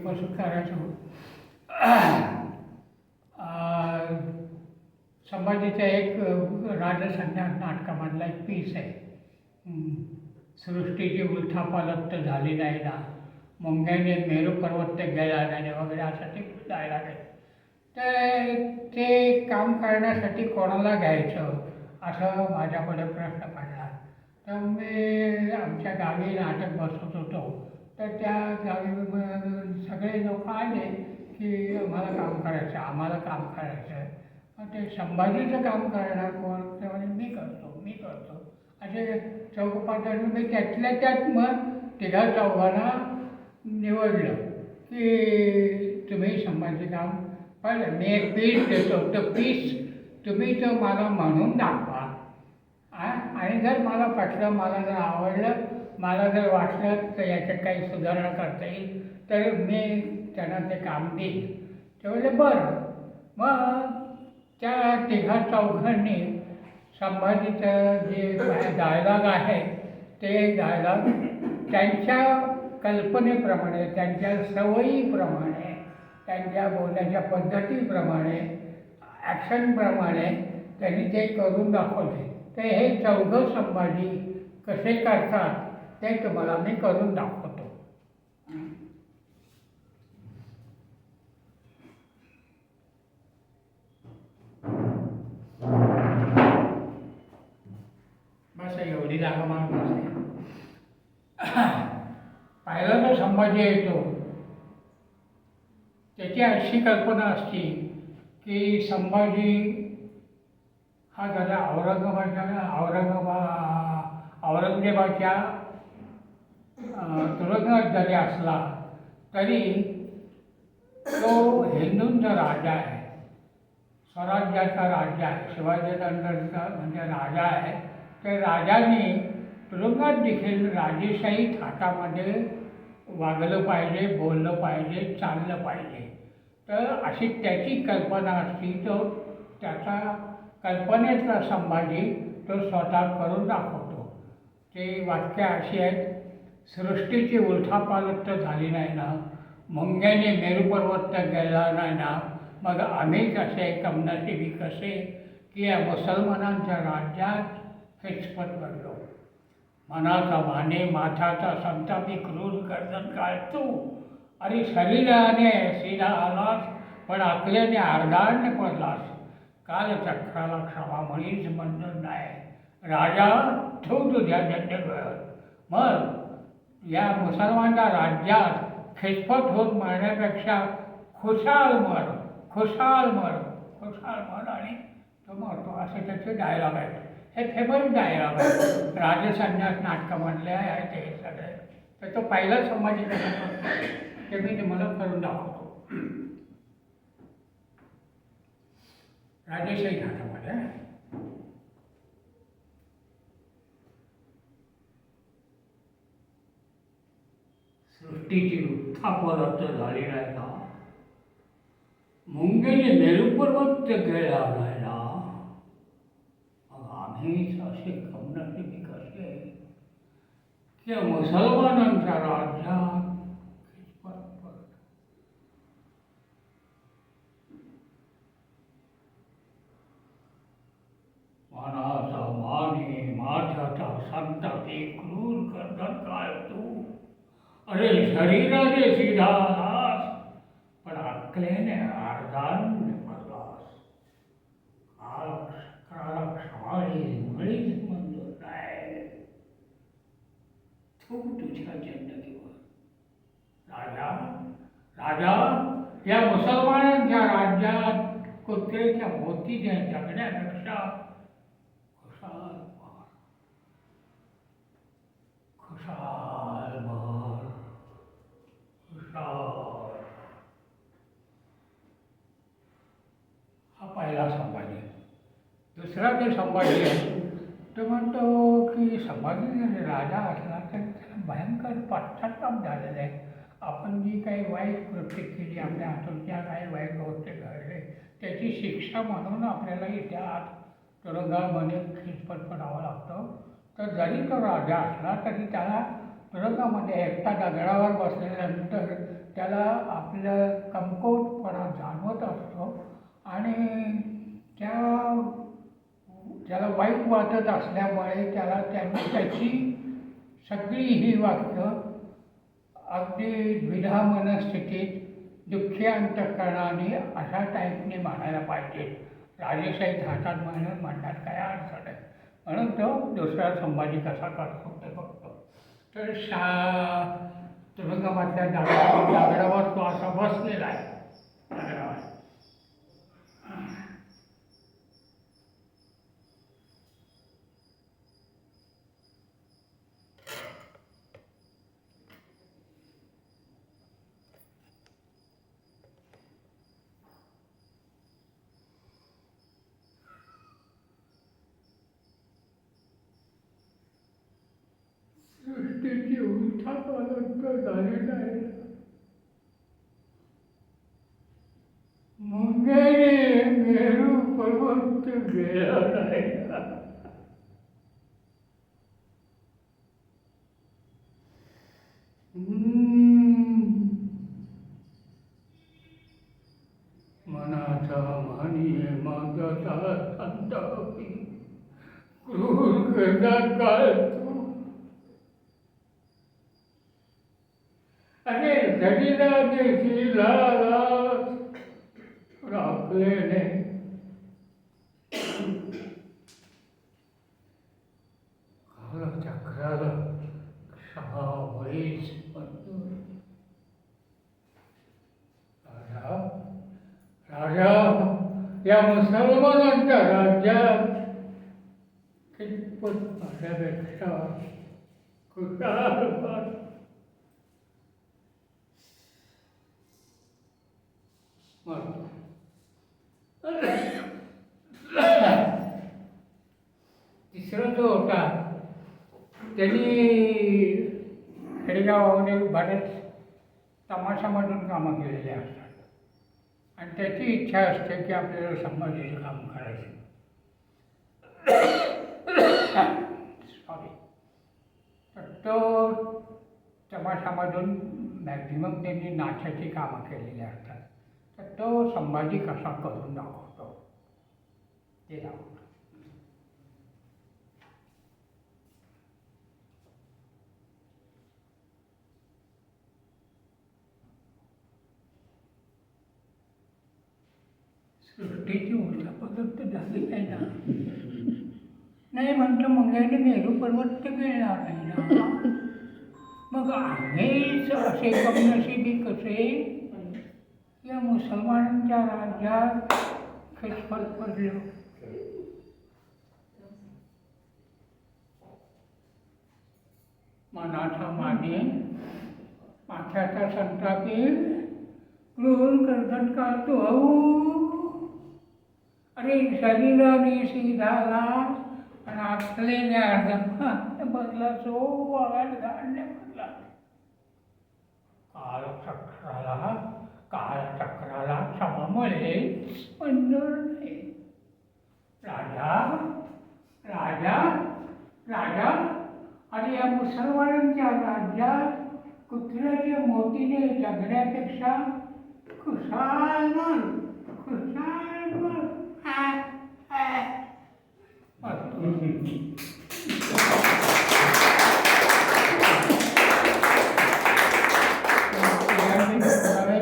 करायचो. संभाजीचा एक राजसन्यास नाटकामधला एक पीस आहे. सृष्टीची उलथापालथ झाली नाही ना, मुंग्याने मेरू पर्वत गेला नाही वगैरे असा ते डायलॉग आहे. तर ते काम करण्यासाठी कोणाला घ्यायचं असं माझ्याकडे प्रश्न पडला. तर मी आमच्या गावी नाटक बसवत होतो. तर त्या गावी सगळे लोक आले की आम्हाला काम करायचं. मग ते संभाजीचं काम करणार कोण? ते म्हणे मी करतो असे चौकपाच जण. मी त्यातल्या त्यात मग तिघा चौघांना निवडलं की तुम्ही संभाजी काम पाहिलं. मी एक पीस देतो, तर पीस तुम्ही तो मला म्हणून दाखवा. आणि जर मला पटलं, मला जर आवडलं, मला जर वाटलं तर याच्यात काही सुधारणा करता येईल तर मी त्यांना ते काम देईन. ते म्हणजे बरं. मग त्या तिघा चौघांनी संभाजीचं जे डायलॉग आहे ते डायलॉग त्यांच्या कल्पनेप्रमाणे, त्यांच्या सवयीप्रमाणे, त्यांच्या बोलण्याच्या पद्धतीप्रमाणे, ॲक्शनप्रमाणे त्यांनी ते करून दाखवले. तर हे चौघं संभाजी कसे करतात ते तुम्हाला मी करून दाखवतो. बस एवढी जागा मला बस आहे. पहिला जो संभाजी येतो त्याची अशी कल्पना असते की संभाजी हा जरा औरंगजेबाच्या तुरुंगात जरी असला तरी तो हिंदूंचा राजा आहे, स्वराज्याचा राजा आहे, शिवाजीनंतरचा म्हणजे राजा आहे. त्या राजाने तुरुंगात देखील राजेशाही थाटामध्ये वागलं पाहिजे, बोललं पाहिजे, चाललं पाहिजे. तर अशी त्याची कल्पना असती. तो त्याचा कल्पनेतला संभाजी तो स्वतः करून दाखवतो. ते वाक्य अशी आहेत: सृष्टीची उलथापालथ झाली नाही ना, मुंग्याने मेरू पर्वत गेला नाही ना, मग आम्हीच असे कमनसिबी कसे की या मुसलमानांच्या राज्यात हिचपत पडलो. मनाचा वाणे माथाचा संतापी क्रूर गर्दन काढतो. अरे शरीराने सीधा आलास, पण अकलेने अर्धांनी पडलास. कालचक्राला क्षमा म्हणीच मंजूर नाही. राजा ठेव तुझ्या जन्मभर. मग या मुसलमानच्या राज्यात खिचपट होत मरण्यापेक्षा खुशाल मर आणि तो मरतो. असे त्याचे डायलॉग आहेत. हे फेमस डायलॉग आहे, राजसन्यास नाटकामधले आहे ते सगळे. तर तो पहिला संभाजी कसा करतो ते मी तुम्हाला करून दाखवतो. राजेशाही थाटामध्ये सृष्टीची उत्थापालथ झाली नाही ना, मुंग्याने मेरू पर्वत गेला नाही ना, मग आम्हीच असे कमनसिबी कसे की मुसलमानांच्या राज्यात खिचपट पडलो. मनाचा माने माथ्याचा संतापी क्रूर गर्दन काढतो. अरे शरीराने सीधा आलास, पण अक्कलेने अर्धांनी पडलास. काल क्षमाळी मुळीच मंजूर नाही. तू तुझ्या जिंदगीवर राजा या मुसलमानांच्या राज्यात कुत्र्याच्या मोतीने जगण्यापेक्षा खुशाल हा पहिला संभाजी. दुसरा जो संभाजी आहे तो म्हणतो की संभाजी जर राजा असला तर त्याला भयंकर पश्चाताप झालेला आहे. आपण जी काही वाईट कृत्य केली, आपल्या हातून ज्या काही वाईट गोष्टी घडले त्याची शिक्षा म्हणून आपल्याला इथे आत तुरुंगामध्ये खिचपट पडावं लागतं. तर जरी तो राजा असला तरी त्याला तुरुंगामध्ये एकटा दगडावर बसल्यानंतर त्याला आपलं कमकुवतपणा जाणवत असतो आणि त्या त्याला वाईट वाटत असल्यामुळे त्यांनी त्याची सगळी ही वाक्य अगदी द्विधा मनस्थितीत दुःखी अंतःकरणाने अशा टाईपने म्हणायला पाहिजे. राजेशाही हातात म्हणण्यात काय अडचण आहे. म्हणून तो दुसरा संभाजी कसा करतो ते बघतो. तर तुरुंगामधल्या दगडावर तो असा बसलेला आहे. दगडावर सृष्टीची उलथापालथ झालेला आहे. मुंग्याने मेरू पर्वत गेला नाही. मनाचा म्हणी मागता संतापी क्रूर करतात काळ तू. अरे जडीला देशीला राखलेने कालचक्राला क्षमा होईच. राजा राजा या मुसलमानांच्या राज्यात कितपत माझ्यापेक्षा खुशाल तिसरा जो होता त्यांनी खेडेगावामध्ये बरेच तमाशामधून कामं केलेली असतात आणि त्याची इच्छा असते की आपल्याला संभाजीचं काम करायचं. सॉरी. तर तो तमाशामधून मॅक्झिमम त्यांनी नाचाची कामं केलेली असतात. तर तो संभाजी कसा करून दाखवतो ते दाखवतो. सृष्टीची उलथापालथ झाली नाही ना. नाही म्हटलं मंग्याने मेरू पर्वत गेला नाही ना. मग आम्हीच असे कमनशिबी कसे या मुसलमानांच्या राज्यात खिसफत पडलो. मनाचा माने माथ्याचा संतापी क्रूर कर्दन काढतो. अरे शरीराने सीधाला आणि आतलेल्या अर्धा बदला जो वागायला धान्य बदला. काळचक्राला क्षमामुळे मंजूर नाही. राजा राजा राजा आणि या मुसलमानांच्या राज्यात कुत्र्याच्या मोतीने जगण्यापेक्षा खुशाल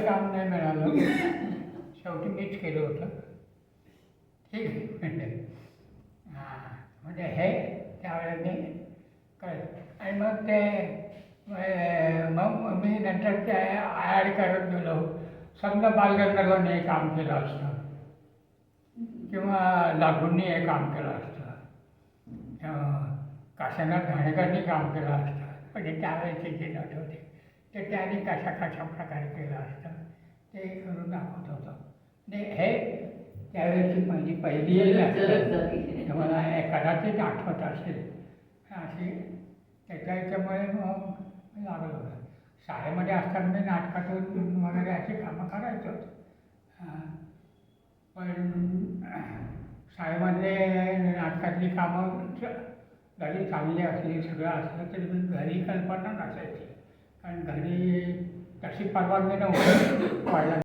काम नाही मिळालं. शेवटी मीच केलं होतं. ठीक आहे. म्हणजे हे त्यावेळेला मी कळलं आणि मग मग मी नंतर ते ॲड करत गेलो. समजा बालगंधर्वांनी हे काम केलं असतं किंवा लागूंनी हे काम केलं असतं, काशीनाथ घाणेकरांनी काम केलं असतं. म्हणजे त्यावेळेचे जे नट होते ते त्यांनी कशा प्रकारे केलं असतं ते करून दाखवत होतं. म्हणजे हे त्यावेळेची माझी पहिली मला कदाचित आठवत असेल अशी. त्याच्यामुळे मग लागलं होतं. शाळेमध्ये असताना मी नाटकातून वगैरे अशी कामं करायचो. पण शाळेमध्ये नाटकातली कामं जरी चांगली असली सगळं असलं तरी मी घरी कल्पना नसायची. कारण घरी तशी परवानगी नव्हती.